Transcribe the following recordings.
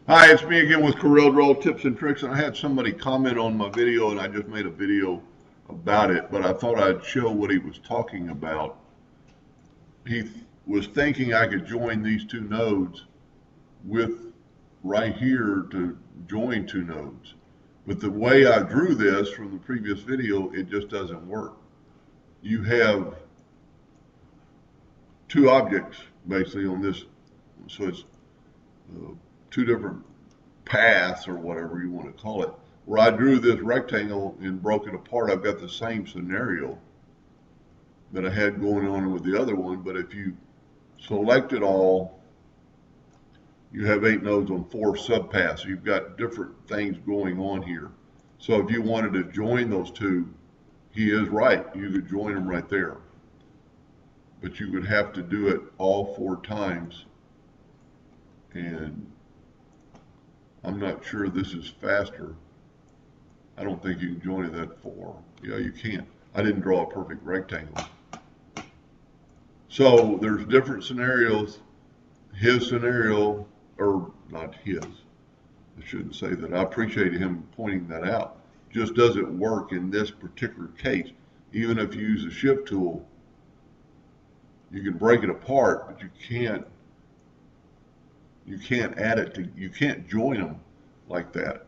Hi, it's me again with Corel Draw Tips and Tricks, and I had somebody comment on my video, and I just made a video about it, but I thought I'd show what he was talking about. He was thinking I could join these two nodes with right here to join two nodes. But the way I drew this from the previous video, it just doesn't work. You have two objects basically on this, so it's two different paths or whatever you want to call it. Where I drew this rectangle and broke it apart, I've got the same scenario that I had going on with the other one, but if you select it all, you have 8 nodes on 4 subpaths. So you've got different things going on here. So if you wanted to join those two, he is right, you could join them right there. But you would have to do it all 4 times, and I'm not sure this is faster. I don't think you can join it that far. Yeah, you can't. I didn't draw a perfect rectangle. So there's different scenarios. His scenario, or not his, I shouldn't say that. I appreciate him pointing that out. Just doesn't work in this particular case. Even if you use the shift tool, you can break it apart, but you can't add it to, you can't join them like that.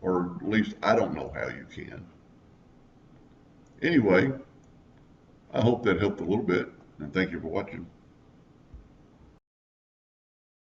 Or at least I don't know how you can. Anyway, I hope that helped a little bit, and thank you for watching.